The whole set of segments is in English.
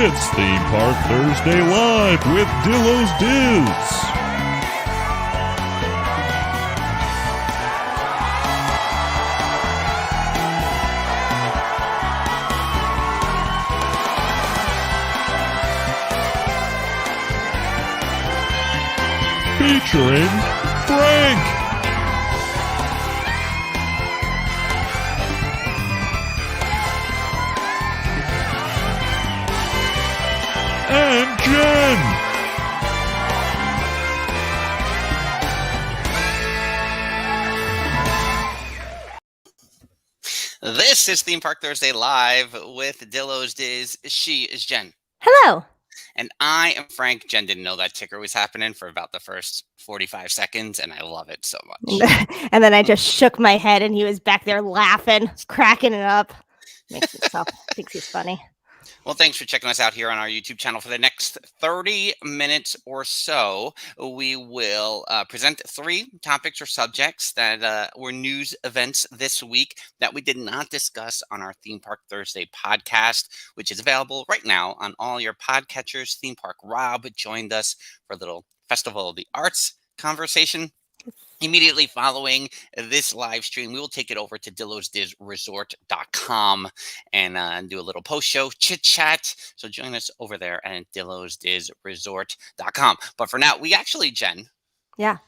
It's Theme Park Thursday Live with Dillos Diz. Featuring Frank. And Jen. This is Theme Park Thursday Live with Dillos Diz. She is Jen. Hello. And I am Frank. Jen didn't know that ticker was happening for about the first 45 seconds, and I love it so much. And then I just shook my head, and he was back there laughing, cracking it up. Makes it tough. Thinks he's funny. Well, thanks for checking us out here on our YouTube channel. For the next 30 minutes or so, we will present 3 topics or subjects that were news events this week that we did not discuss on our Theme Park Thursday podcast, which is available right now on all your podcatchers. Theme Park Rob joined us for a little Festival of the Arts conversation. Immediately following this live stream, we will take it over to dillosdizresort.com and do a little post-show chit-chat. So join us over there at dillosdizresort.com. But for now, we actually, Jen. Yeah.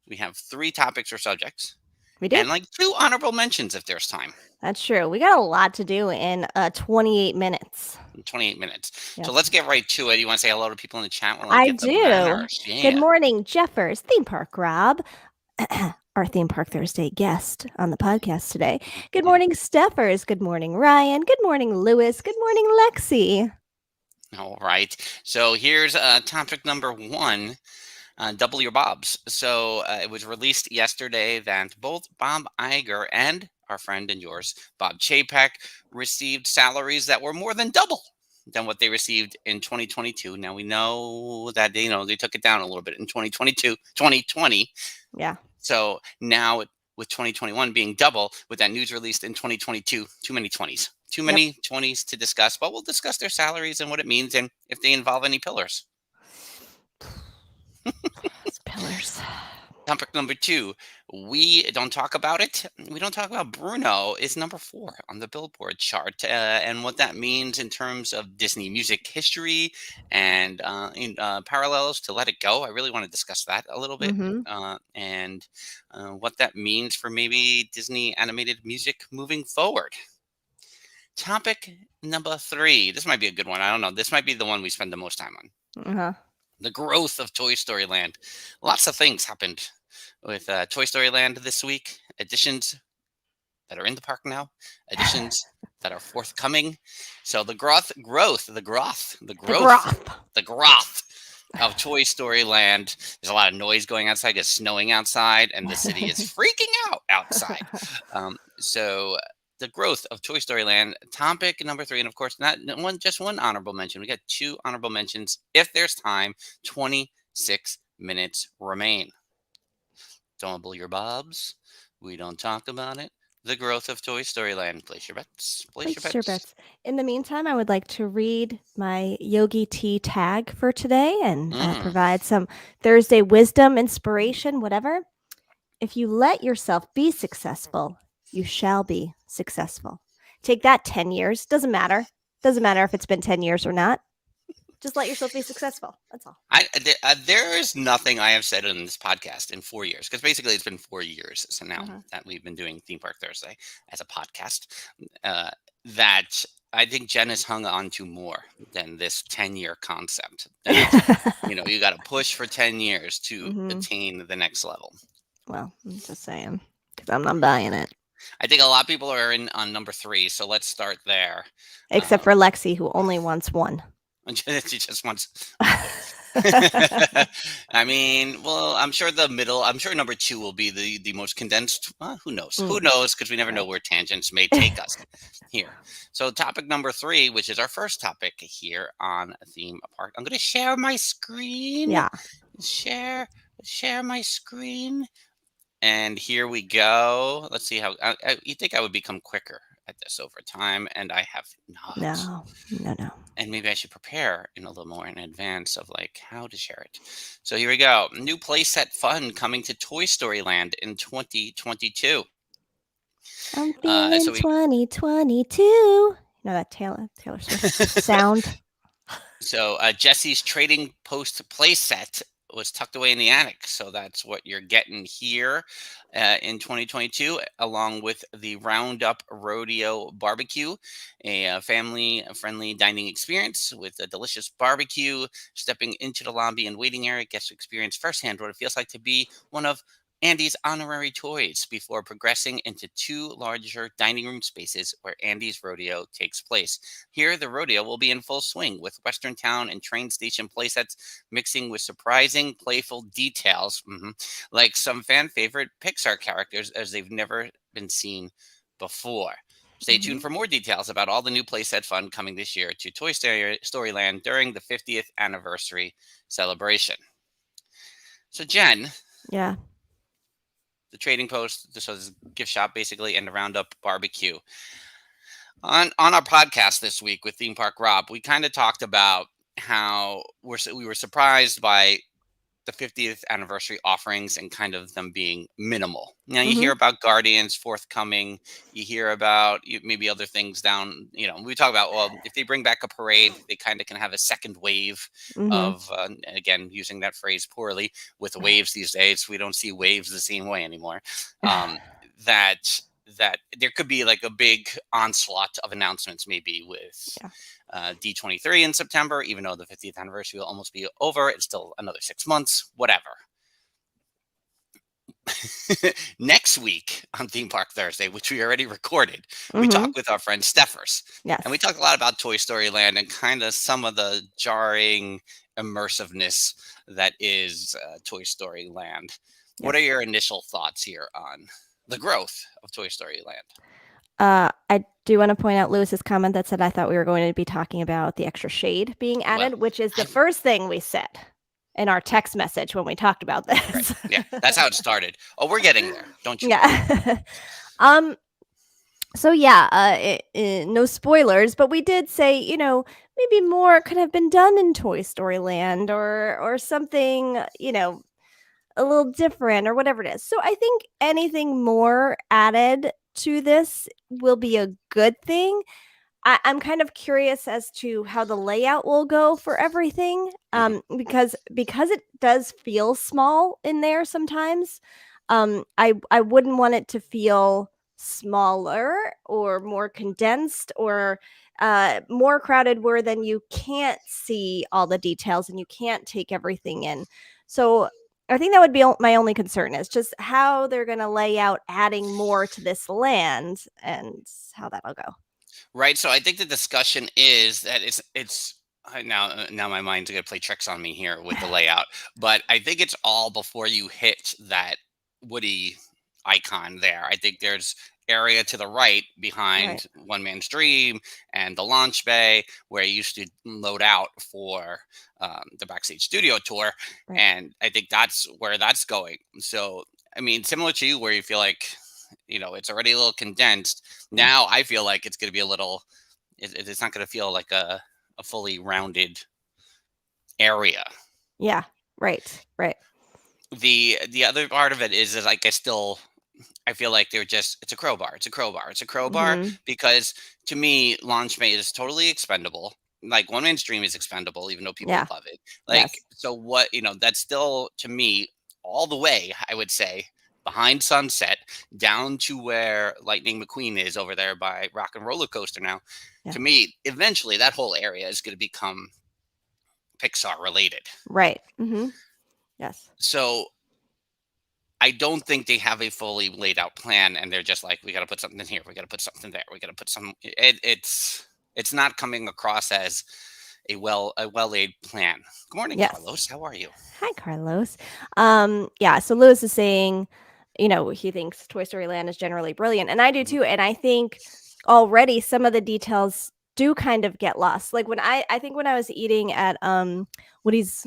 We have 3 topics or subjects. We do. And like 2 honorable mentions if there's time. That's true. We got a lot to do in 28 minutes. 28 minutes. Yes. So let's get right to it. You want to say hello to people in the chat? I do. Yeah. Good morning, Jeffers, Theme Park Rob. Our Theme Park Thursday guest on the podcast today. Good morning, Steffers. Good morning, Ryan. Good morning, Lewis. Good morning, Lexi. All right. So here's topic number 1. Double your bobs. So it was released yesterday that both Bob Iger and our friend and yours, Bob Chapek, received salaries that were more than double than what they received in 2022. Now we know that they took it down a little bit in 2020. Yeah. So now with 2021 being double, with that news released in 2022, too many 20s. Too many 20s to discuss, but we'll discuss their salaries and what it means and if they involve any pillars. It's pillars. Topic number 2, we don't talk about it. We don't talk about Bruno is number 4 on the Billboard chart and what that means in terms of Disney music history and in parallels to Let It Go. I really want to discuss that a little bit and what that means for maybe Disney animated music moving forward. Topic number 3. This might be a good one. I don't know. This might be the one we spend the most time on. The growth of Toy Story Land. Lots of things happened with Toy Story Land this week. Additions that are in the park now. Additions that are forthcoming. So the growth of Toy Story Land. There's a lot of noise going outside. It's snowing outside, and the city is freaking out outside. So the growth of Toy Story Land, topic number 3, and of course, not just one honorable mention. We got 2 honorable mentions. If there's time, 26 minutes remain. Double your bobs. We don't talk about it. The growth of Toy Story Land. Place your bets. Place your bets. In the meantime, I would like to read my Yogi Tea tag for today and provide some Thursday wisdom, inspiration, whatever. If you let yourself be successful, you shall be successful. Take that 10 years. Doesn't matter. Doesn't matter if it's been 10 years or not. Just let yourself be successful. That's all. There is nothing I have said in this podcast in 4 years, because basically it's been 4 years. So now that we've been doing Theme Park Thursday as a podcast, that I think Jen has hung on to more than this 10-year concept. You got to push for 10 years to attain the next level. Well, I'm just saying, because I'm not buying it. I think a lot of people are in on number 3, so let's start there. Except for Lexi, who only wants 1. She just wants. I mean, well, I'm sure number 2 will be the most condensed. Who knows? Who knows? Because we never know where tangents may take us here. So topic number 3, which is our first topic here on Theme Park. I'm going to share my screen. Yeah. Share my screen. And here we go. Let's see how you think I would become quicker at this over time, and I have not. No. And maybe I should prepare in a little more in advance of like how to share it. So here we go. New playset fun coming to Toy Story Land in 2022. I'm feeling So we 2022. You know that Taylor Swift sound? So Jesse's Trading Post playset was tucked away in the attic. So that's what you're getting here in 2022, along with the Roundup Rodeo Barbecue, a family-friendly dining experience with a delicious barbecue. Stepping into the lobby and waiting area, guests experience firsthand what it feels like to be one of Andy's honorary toys before progressing into two larger dining room spaces where Andy's Rodeo takes place. Here, the rodeo will be in full swing with Western Town and train station playsets mixing with surprising, playful details, like some fan favorite Pixar characters as they've never been seen before. Stay tuned for more details about all the new playset fun coming this year to Toy Story Land during the 50th anniversary celebration. So, Jen. Yeah. The Trading Post, so this gift shop basically, and the Roundup Barbecue. On our podcast this week with Theme Park Rob, we kind of talked about how we were surprised by the 50th anniversary offerings and kind of them being minimal. Now you hear about Guardians forthcoming, you hear about maybe other things down, we talk about, well, if they bring back a parade, they kind of can have a second wave of, again, using that phrase poorly, with waves these days. We don't see waves the same way anymore. That there could be like a big onslaught of announcements maybe with D23 in September, even though the 50th anniversary will almost be over. It's still another 6 months, whatever. Next week on Theme Park Thursday, which we already recorded, we talked with our friend Steffers. Yes. And we talked a lot about Toy Story Land and kind of some of the jarring immersiveness that is Toy Story Land. Yes. What are your initial thoughts here on the growth of Toy Story Land? I do want to point out Lewis's comment that said I thought we were going to be talking about the extra shade being added, which is the first thing we said in our text message when we talked about this. Right. Yeah, that's how it started. Oh, we're getting there, don't you? Yeah. So no spoilers, but we did say, maybe more could have been done in Toy Story Land or something, a little different or whatever it is. So I think anything more added to this will be a good thing. I'm kind of curious as to how the layout will go for everything, because it does feel small in there sometimes. I wouldn't want it to feel smaller or more condensed or more crowded where then you can't see all the details and you can't take everything in. So I think that would be my only concern, is just how they're going to lay out adding more to this land and how that'll go. Right. So I think the discussion is that it's now my mind's going to play tricks on me here with the layout, but I think it's all before you hit that Woody icon there. I think there's area to the right behind One Man's Dream and the launch bay where you used to load out for the backstage studio tour. Right. And I think that's where that's going. So, I mean, similar to you where you feel like, it's already a little condensed. Now I feel like it's going to be a little, it's not going to feel like a fully rounded area. Yeah. Right. The other part of it is like, I feel like it's a crowbar. Because to me, Launch Bay is totally expendable. Like One Man's Dream is expendable, even though people love it. So what, that's still, to me, all the way, I would say, behind Sunset, down to where Lightning McQueen is over there by Rock and Roller Coaster now. Yeah. To me, eventually that whole area is going to become Pixar related. Right. Mm-hmm. Yes. So I don't think they have a fully laid out plan, and they're just like, we got to put something in here, we got to put something there, we got to put some. It's not coming across as a well laid plan. Good morning, Carlos. How are you? Hi, Carlos. So Lewis is saying, he thinks Toy Story Land is generally brilliant, and I do too. And I think already some of the details do kind of get lost. Like when I think when I was eating at Woody's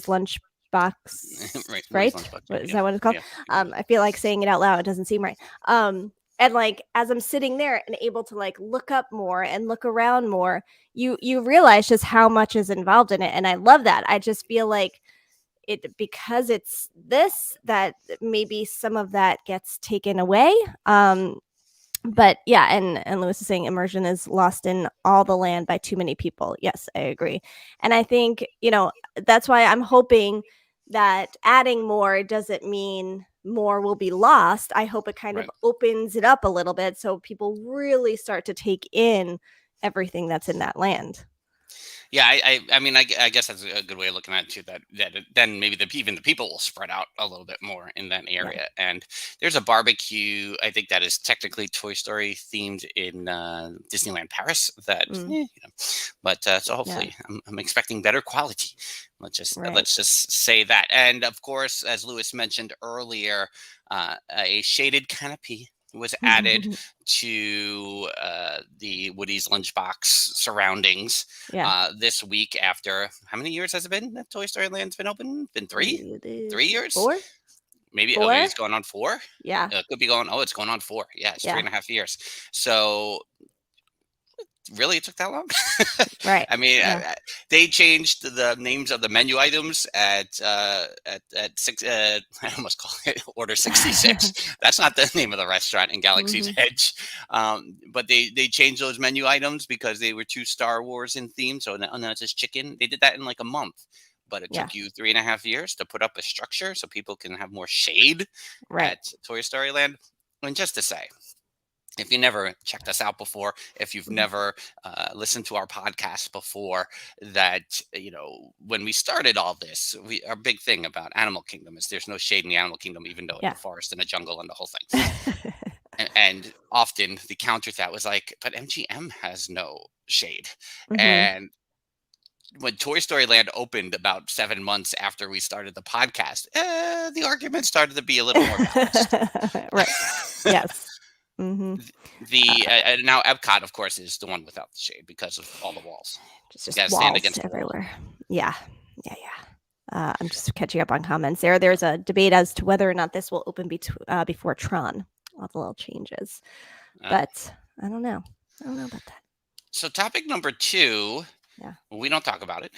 lunch box, right? Is that what it's called? Yeah. I feel like saying it out loud. It doesn't seem right. And like as I'm sitting there and able to like look up more and look around more, you realize just how much is involved in it. And I love that. I just feel like it, because it's this, that maybe some of that gets taken away. But yeah, and Lewis is saying immersion is lost in all the land by too many people. Yes, I agree. And I think, that's why I'm hoping that adding more doesn't mean more will be lost. I hope it kind of opens it up a little bit so people really start to take in everything that's in that land. Yeah, I mean, I guess that's a good way of looking at it too. That then maybe even the people will spread out a little bit more in that area. Yeah. And there's a barbecue, I think, that is technically Toy Story themed in Disneyland Paris. That, but so hopefully, I'm expecting better quality. Let's just say that. And of course, as Lewis mentioned earlier, a shaded canopy was added to the Woody's Lunchbox surroundings this week. After how many years has it been that Toy Story Land's been open? Been 3 years? 4? Maybe 4? It's going on 4. Yeah, it could be going. Oh, it's going on 4. Yeah, it's 3.5 years. So really, it took that long? Right. I mean, they changed the names of the menu items at 6. I almost call it Order 66. That's not the name of the restaurant in Galaxy's Edge. But they changed those menu items because they were too Star Wars in theme. So now it's just chicken. They did that in like a month. But it took you 3.5 years to put up a structure so people can have more shade at Toy Story Land. And just to say, if you never checked us out before, if you've never listened to our podcast before, that, when we started all this, our big thing about Animal Kingdom is there's no shade in the Animal Kingdom, even though it's a forest and a jungle and the whole thing. and often the counter to that was like, but MGM has no shade. And when Toy Story Land opened about 7 months after we started the podcast, the argument started to be a little more balanced. Right. Yes. Now Epcot, of course, is the one without the shade because of all the walls. Just walls everywhere. Yeah. I'm just catching up on comments there. There's a debate as to whether or not this will open before Tron. All the little changes, but I don't know. I don't know about that. So topic number 2. Yeah, we don't talk about it.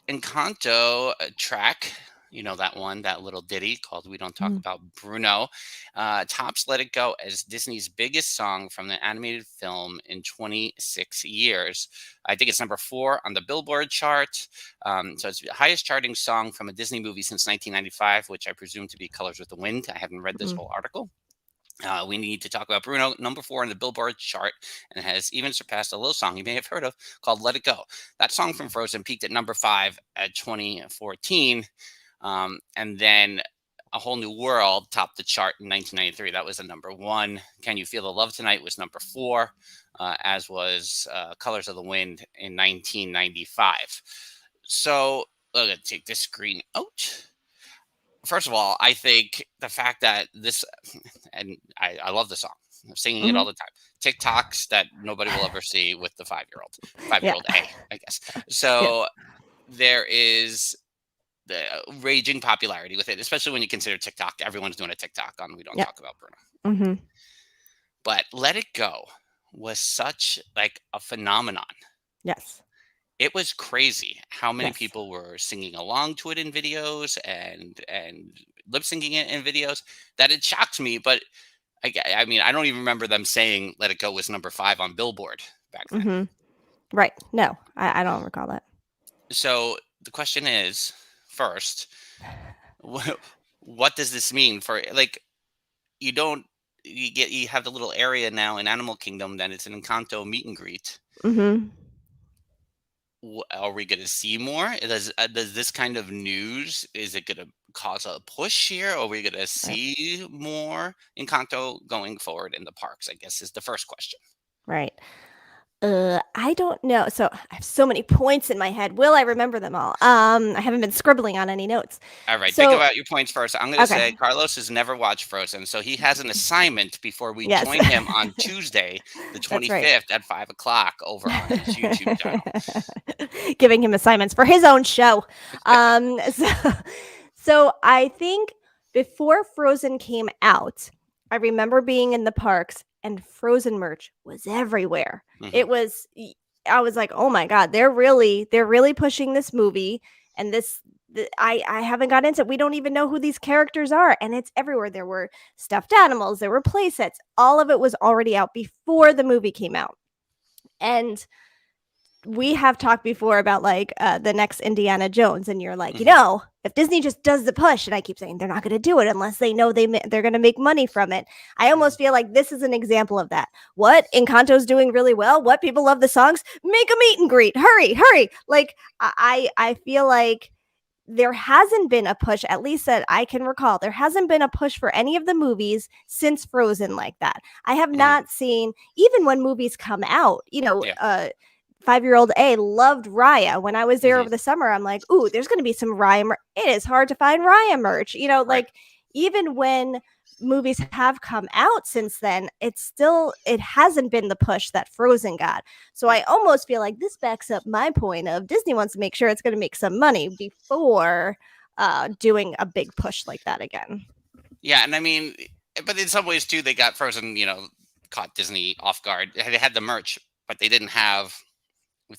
Encanto track. That little ditty called We Don't Talk About Bruno, tops Let It Go as Disney's biggest song from the animated film in 26 years. I think it's number 4 on the Billboard chart. So it's the highest charting song from a Disney movie since 1995, which I presume to be Colors with the Wind. I haven't read this whole article. We need to talk about Bruno, number 4 on the Billboard chart, and has even surpassed a little song you may have heard of called Let It Go. That song from Frozen peaked at number 5 at 2014. And then A Whole New World topped the chart in 1993. That was the number 1. Can You Feel the Love Tonight was number 4, as was Colors of the Wind in 1995. So I'm going to take this screen out. First of all, I think the fact that this, and I love the song. I'm singing it all the time. TikToks that nobody will ever see with the 5-year-old A, I guess. So there is the raging popularity with it, especially when you consider TikTok. Everyone's doing a TikTok on We Don't Talk About Bruno. But Let It Go was such like a phenomenon. Yes. It was crazy how many people were singing along to it in videos and lip syncing it in videos that it shocked me. But I mean, I don't even remember them saying Let It Go was number 5 on Billboard back then. Right. No, I don't recall that. So the question is, first, what does this mean for, like, you have the little area now in Animal Kingdom that it's an Encanto meet and greet. Are we going to see more? Does this kind of news, is it going to cause a push here? Or are we going to see more Encanto going forward in the parks, I guess, is the first question. Right. I don't know. So I have so many points in my head. Will I remember them all? I haven't been scribbling on any notes. All right. Think about your points first. I'm going to say Carlos has never watched Frozen, so he has an assignment before we join him on Tuesday, the 25th at 5:00 over on his YouTube channel. Giving him assignments for his own show. So I think before Frozen came out, I remember being in the parks and Frozen merch was everywhere. It was I was like, "Oh my god, they're really pushing this movie and I haven't got into it. We don't even know who these characters are and it's everywhere. There were stuffed animals, there were play sets. All of it was already out before the movie came out. And we have talked before about like the next Indiana Jones, and you're like, if Disney just does the push, and I keep saying they're not going to do it unless they know they're going to make money from it. I almost feel like this is an example of that. What Encanto's doing really well, what people love the songs, make a meet and greet. Hurry. Like I feel like there hasn't been a push, at least that I can recall. There hasn't been a push for any of the movies since Frozen like that. I have not seen, even when movies come out, 5-year-old A loved Raya. When I was there over the summer, I'm like, ooh, there's going to be some Raya. It is hard to find Raya merch. Like even when movies have come out since then, it hasn't been the push that Frozen got. So I almost feel like this backs up my point of Disney wants to make sure it's going to make some money before doing a big push like that again. Yeah, and I mean, but in some ways too, they got Frozen, caught Disney off guard. They had the merch, but they didn't have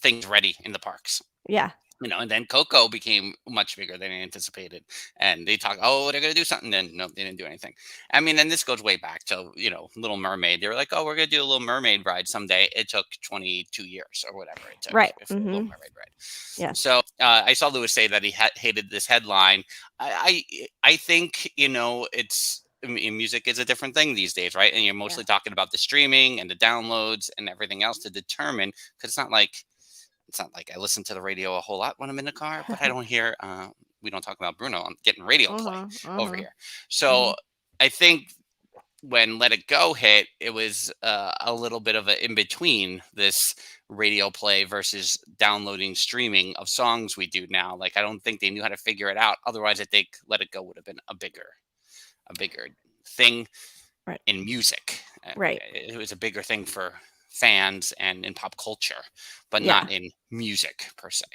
things ready in the parks. Yeah. And then Coco became much bigger than anticipated. And they talk, oh, they're going to do something. Then no, they didn't do anything. I mean, and this goes way back to, Little Mermaid. They were like, oh, we're going to do a Little Mermaid ride someday. It took 22 years or whatever it took. Right. For Little Mermaid ride. Yeah. So I saw Lewis say that he hated this headline. I think, it's, music is a different thing these days, right? And you're mostly talking about the streaming and the downloads and everything else to determine, because it's not like I listen to the radio a whole lot when I'm in the car, but I don't hear, we don't talk about Bruno. I'm getting radio play over here. So I think when Let It Go hit, it was a little bit of an in between this radio play versus downloading streaming of songs we do now. Like, I don't think they knew how to figure it out. Otherwise, I think Let It Go would have been a bigger thing in music. Right. It was a bigger thing for fans and in pop culture, but not in music per se.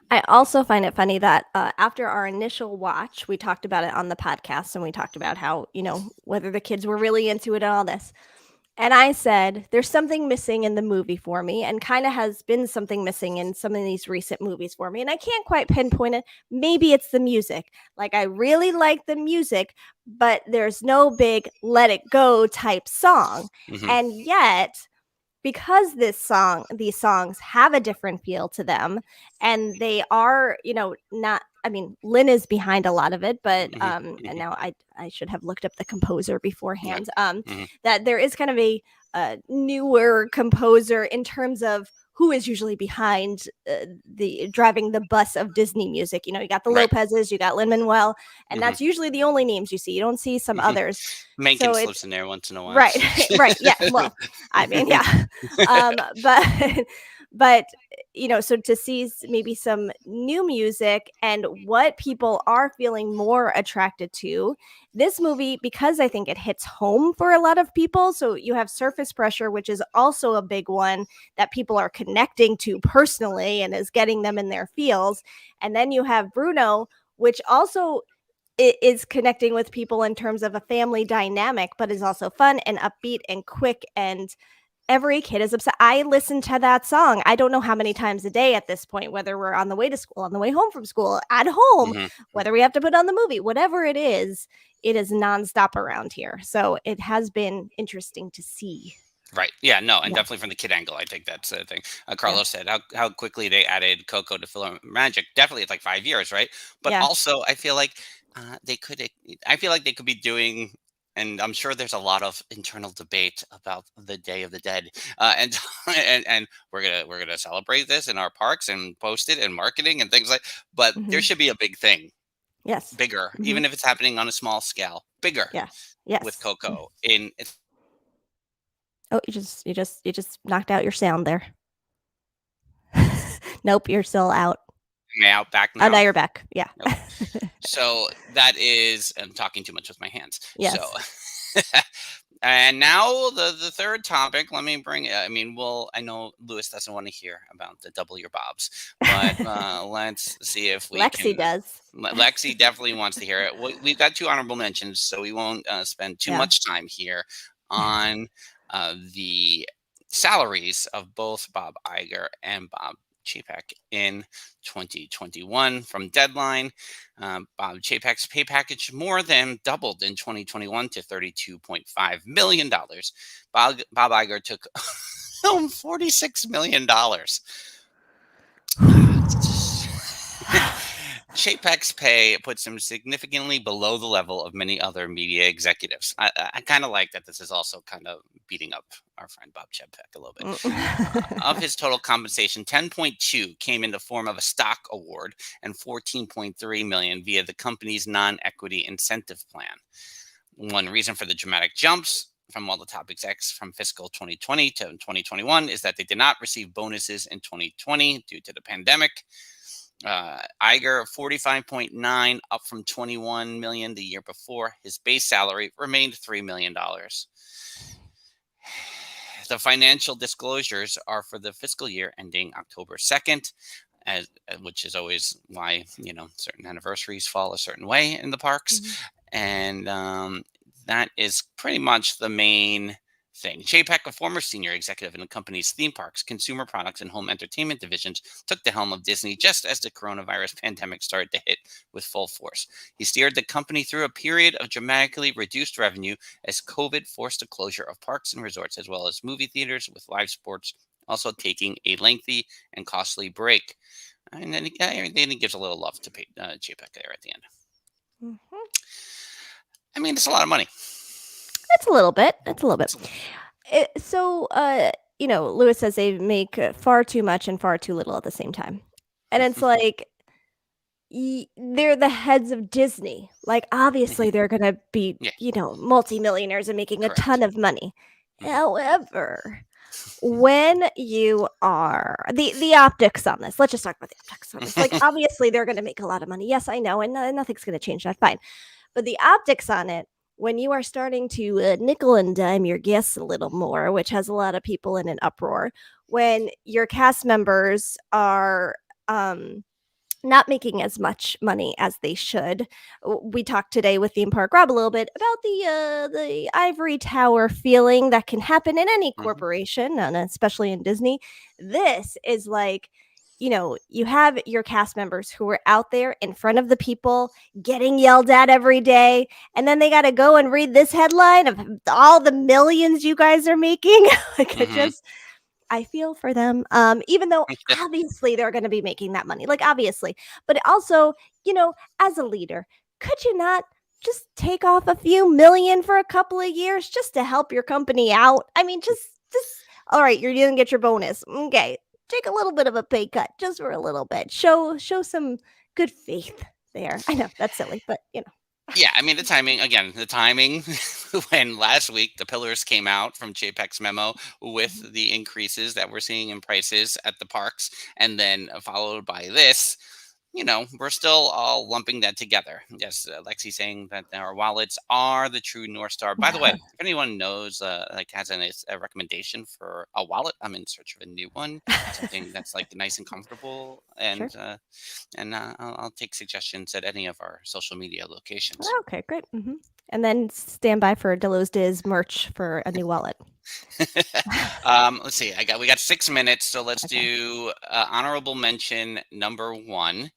I also find it funny that after our initial watch, we talked about it on the podcast and we talked about how, whether the kids were really into it and all this. And I said, there's something missing in the movie for me, and kind of has been something missing in some of these recent movies for me. And I can't quite pinpoint it. Maybe it's the music. Like, I really like the music, but there's no big Let It Go type song. And yet, because these songs have a different feel to them, and they are, not, I mean, Lynn is behind a lot of it, but and now I should have looked up the composer beforehand. That there is kind of a newer composer in terms of who is usually behind the driving the bus of Disney music. You got the Lopez's, you got Lin-Manuel, and that's usually the only names you see. You don't see some others. Mencken slips in there once in a while. Right. Yeah. Well, I mean, yeah. But so to see maybe some new music and what people are feeling more attracted to this movie, because I think it hits home for a lot of people. So you have Surface Pressure, which is also a big one that people are connecting to personally and is getting them in their feels. And then you have Bruno, which also is connecting with people in terms of a family dynamic, but is also fun and upbeat and quick, and every kid is upset. I listen to that song, I don't know how many times a day at this point, whether we're on the way to school, on the way home from school, at home, whether we have to put on the movie, whatever it is nonstop around here. So it has been interesting to see. Right. Yeah, no, and definitely from the kid angle, I think that's the thing. Carlos said how quickly they added Coco to Film Magic. Definitely, it's like 5 years, right? But also, I feel like they could be doing, and I'm sure there's a lot of internal debate about the Day of the Dead, and we're gonna celebrate this in our parks and post it and marketing and things like. But there should be a big thing, bigger, even if it's happening on a small scale, bigger. With Coco in. Oh, you just knocked out your sound there. Nope, you're still out. Am I out back now? Oh, now you're back. Yeah. Okay. So that is, I'm talking too much with my hands. Yes. So And now the third topic. Let me bring. I mean, I know Lewis doesn't want to hear about the double your bobs, but let's see if we Lexi can. does. Lexi definitely wants to hear it. We've got 2 honorable mentions, so we won't spend too much time here on the salaries of both Bob Iger and Bob Chapek in 2021. From Deadline, Bob Chapek's pay package more than doubled in 2021 to $32.5 million. Bob Iger took home $46 million. Chapek's pay puts him significantly below the level of many other media executives. I kind of like that this is also kind of beating up our friend Bob Chapek a little bit. Of his total compensation, 10.2 came in the form of a stock award and 14.3 million via the company's non-equity incentive plan. One reason for the dramatic jumps from all the top execs from fiscal 2020 to 2021 is that they did not receive bonuses in 2020 due to the pandemic. Iger 45.9, up from 21 million the year before. His base salary remained $3 million. The financial disclosures are for the fiscal year ending October 2nd, which is always why certain anniversaries fall a certain way in the parks, and that is pretty much the main thing. Chapek, a former senior executive in the company's theme parks, consumer products, and home entertainment divisions, took the helm of Disney just as the coronavirus pandemic started to hit with full force. He steered the company through a period of dramatically reduced revenue as COVID forced the closure of parks and resorts, as well as movie theaters, with live sports also taking a lengthy and costly break. And then he gives a little love to Chapek there at the end. I mean, it's a lot of money. It's a little bit. Lewis says they make far too much and far too little at the same time. And it's like, they're the heads of Disney. Like, obviously, they're going to be, multimillionaires and making a ton of money. However, when you are the optics on this, let's just talk about the optics on this. Like, obviously, they're going to make a lot of money. Yes, I know. And nothing's going to change that. Fine. But the optics on it, when you are starting to nickel and dime your guests a little more, which has a lot of people in an uproar, when your cast members are not making as much money as they should. We talked today with Theme Park Rob a little bit about the ivory tower feeling that can happen in any corporation, and especially in Disney. This is like, you have your cast members who are out there in front of the people getting yelled at every day. And then they got to go and read this headline of all the millions you guys are making. I feel for them. Even though obviously they're going to be making that money, like obviously, but also, as a leader, could you not just take off a few million for a couple of years just to help your company out? I mean, just all right, you're going to get your bonus. Okay. Take a little bit of a pay cut just for a little bit. Show some good faith there. I know that's silly, but Yeah, I mean, the timing when last week the pillars came out from Chapek's memo with the increases that we're seeing in prices at the parks, and then followed by this, we're still all lumping that together. Yes, Lexi saying that our wallets are the true North Star. By the way, if anyone knows, has a recommendation for a wallet, I'm in search of a new one, something that's like nice and comfortable, and sure. I'll take suggestions at any of our social media locations. Okay, great. And then stand by for Dillos Diz merch for a new wallet. Let's see. We got 6 minutes, so let's do honorable mention number 1.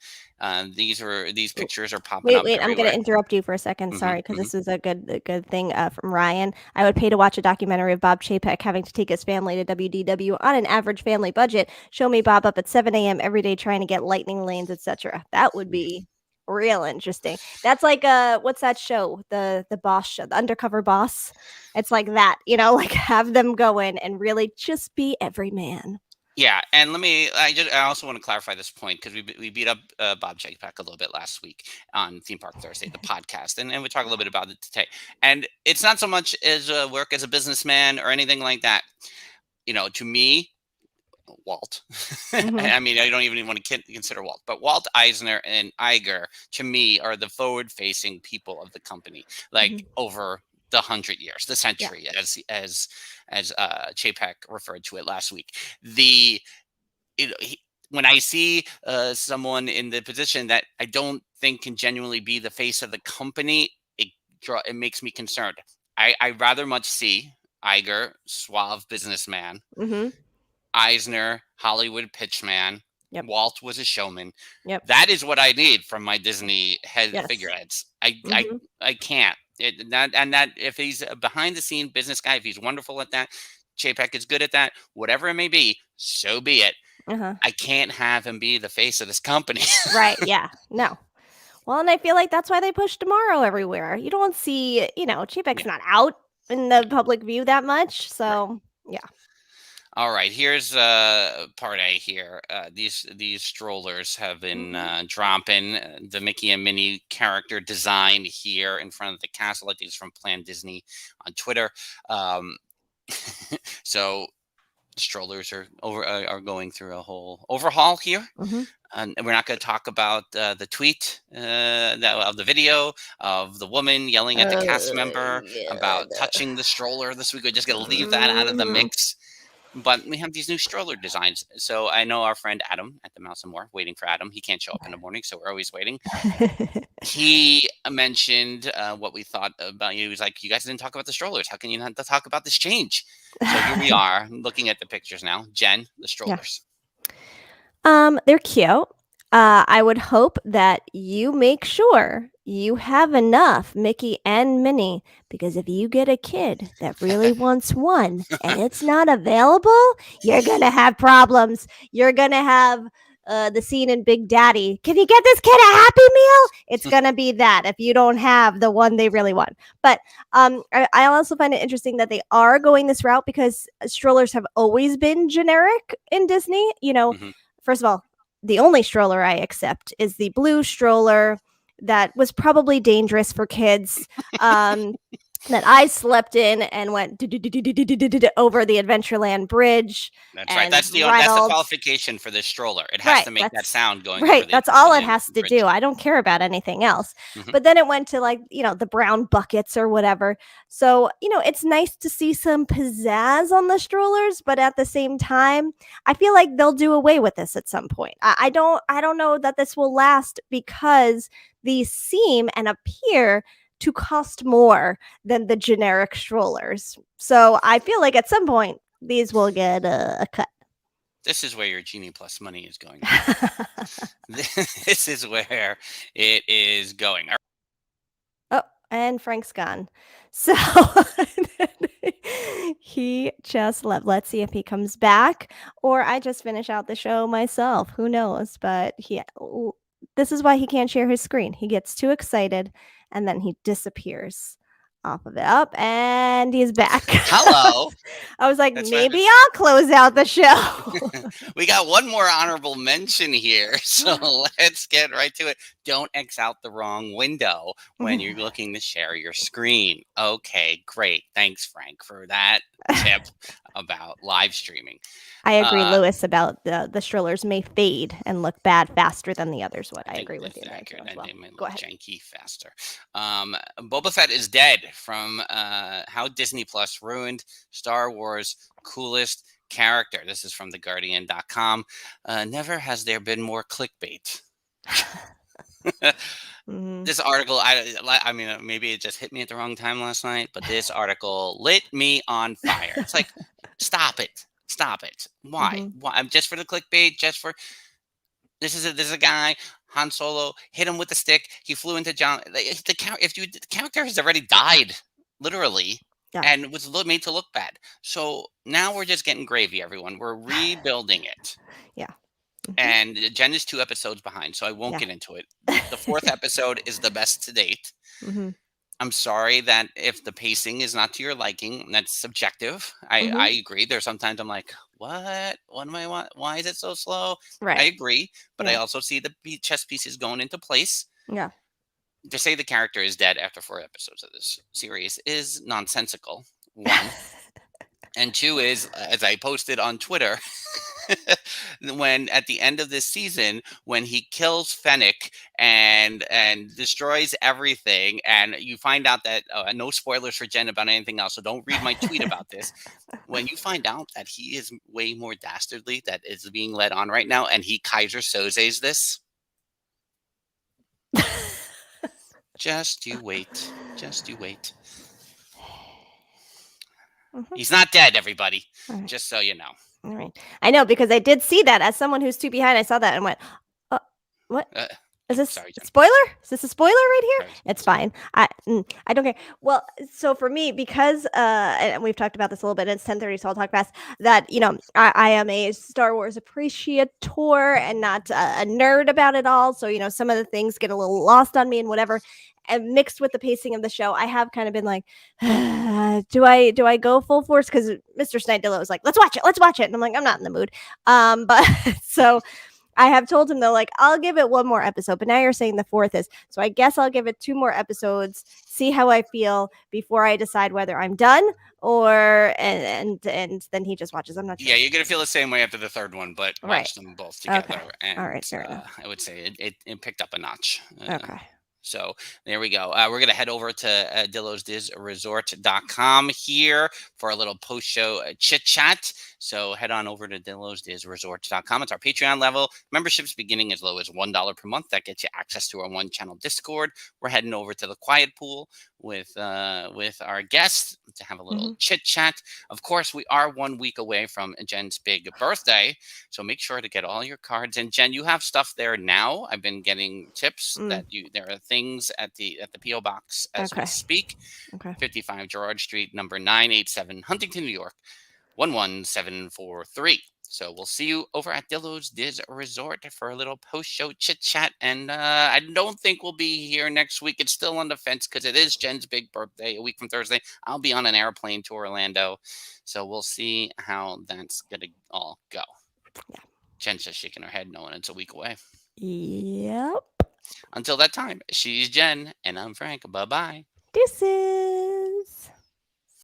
These pictures are popping up. Wait, I'm going to interrupt you for a second. Sorry, because this is a good thing from Ryan. I would pay to watch a documentary of Bob Chapek having to take his family to WDW on an average family budget. Show me Bob up at 7 a.m. every day trying to get lightning lanes, etc. That would be real interesting. That's like what's that show? The boss show, the Undercover Boss. It's like that, like have them go in and really just be every man. Yeah, and I also want to clarify this point because we beat up Bob Chapek a little bit last week on Theme Park Thursday, the podcast, and we talk a little bit about it today. And it's not so much as work as a businessman or anything like that. To me, Walt. I mean, I don't even want to consider Walt, but Walt Eisner and Iger, to me, are the forward-facing people of the company. Like over the 100 years, the century, as Chapek referred to it last week. When I see someone in the position that I don't think can genuinely be the face of the company, it makes me concerned. I rather much see Iger, suave businessman, Mm-hmm. Eisner, Hollywood pitchman, Yep. Walt was a showman. Yep. That is what I need from my Disney figureheads. I can't. That if he's a behind the scene business guy, if he's wonderful at that, Chapek is good at that, whatever it may be, so be it. I can't have him be the face of this company. Right. Yeah. No. Well, and I feel like that's why they push Tomorrow everywhere. You don't see, Chapek's not out in the public view that much. So, yeah. All right, here's part A here. These strollers have been dropping the Mickey and Minnie character design here in front of the castle. I think it's from Plan Disney on Twitter. So strollers are going through a whole overhaul here. And we're not going to talk about the tweet of the video of the woman yelling at the cast member about touching the stroller this week. We're just going to leave that out of the mix. But we have these new stroller designs. So I know our friend Adam at the Mouse and More, waiting for Adam. He can't show up in the morning, so we're always waiting. He mentioned what we thought about you. He was like, you guys didn't talk about the strollers. How can you not talk about this change? So here we are looking at the pictures now. Jen, the strollers. They're cute. I would hope that you make sure you have enough Mickey and Minnie, because if you get a kid that really wants one and it's not available, you're going to have problems. You're going to have the scene in Big Daddy. Can you get this kid a Happy Meal? It's going to be that if you don't have the one they really want. But I also find it interesting that they are going this route, because strollers have always been generic in Disney. First of all, the only stroller I accept is the blue stroller that was probably dangerous for kids, that I slept in and went over the Adventureland bridge. That's right. That's the qualification for this stroller. It has to make that sound going. Right. That's all it has to do. I don't care about anything else. But then it went to the brown buckets or whatever. So, it's nice to see some pizzazz on the strollers, but at the same time, I feel like they'll do away with this at some point. I don't know that this will last, because these seem and appear to cost more than the generic strollers. So I feel like at some point these will get a cut. This is where your Genie Plus money is going. This is where it is going. Oh, and Frank's gone. So he just left. Let's see if he comes back, or I just finish out the show myself. Who knows? But this is why he can't share his screen. He gets too excited and then he disappears off of it. Up, and he's back. Hello. I was like, maybe I'll close out the show. We got one more honorable mention here, so let's get right to it. Don't X out the wrong window when you're looking to share your screen. Okay, great. Thanks, Frank, for that tip about live streaming. I agree, Lewis, about the strollers may fade and look bad faster than the others would. I agree with you. Well. Go ahead. Janky faster. Boba Fett is dead, from How Disney Plus Ruined Star Wars Coolest Character. This is from theguardian.com. Never has there been more clickbait. This article, I mean, maybe it just hit me at the wrong time last night, but this article lit me on fire. It's like, stop it. Why? Why? I'm just for the clickbait. This is a guy, Han Solo, hit him with the stick. He flew into John. The character has already died, literally, and was made to look bad. So now we're just getting gravy, everyone. We're rebuilding it. Yeah. And Jen is 2 episodes behind, so I won't get into it. The 4th episode is the best to date. I'm sorry that if the pacing is not to your liking, that's subjective. I agree. There's sometimes I'm like, what am I want? Why is it so slow? Right. I agree, but I also see the chess pieces going into place. Yeah. To say the character is dead after 4 episodes of this series is nonsensical. 1. And 2 is, as I posted on Twitter, when at the end of this season, when he kills Fennec and destroys everything, and you find out that no spoilers for Jen about anything else, so don't read my tweet about this. When you find out that he is way more dastardly, that is being led on right now, and he Kaiser Soze's this, just you wait. Just you wait. He's not dead, everybody. Right. Just so you know. All right. I know, because I did see that. As someone who's too behind, I saw that and went, what? Is this sorry, a spoiler? Is this a spoiler right here? Sorry. It's fine. I don't care. Well, so for me, because and we've talked about this a little bit, it's 10:30, so I'll talk fast. That, you know, I am a Star Wars appreciator and not a nerd about it all. So, you know, some of the things get a little lost on me and whatever. And mixed with the pacing of the show, I have kind of been like, do I go full force? Because Mr. Dillo was like, let's watch it. And I'm like, I'm not in the mood. But so I have told him, though, like, I'll give it one more episode, but now you're saying the fourth is, so I guess I'll give it 2 more episodes, see how I feel before I decide whether I'm done or, and then he just watches. I'm not sure. Yeah, you're going to feel the same way after the third one, but watch them both together. Okay. And, all right, fair enough. I would say it picked up a notch. Okay. So there we go. We're going to head over to DillosDizResort.com here for a little post-show chit chat. So head on over to DillosDizResort.com. It's our Patreon level. Memberships beginning as low as $1 per month. That gets you access to our 1-channel Discord. We're heading over to the quiet pool with our guests to have a little chit chat. Of course, we are 1 week away from Jen's big birthday, so make sure to get all your cards. And Jen, you have stuff there now. I've been getting tips that there are things at the PO box as we speak. 55 Gerard Street, number 987, Huntington, New York, 11743. So we'll see you over at Dillo's Diz Resort for a little post-show chit-chat. And I don't think we'll be here next week. It's still on the fence because it is Jen's big birthday, a week from Thursday. I'll be on an airplane to Orlando. So we'll see how that's going to all go. Yeah. Jen's just shaking her head knowing it's a week away. Yep. Until that time, she's Jen, and I'm Frank. Bye-bye. Deuces.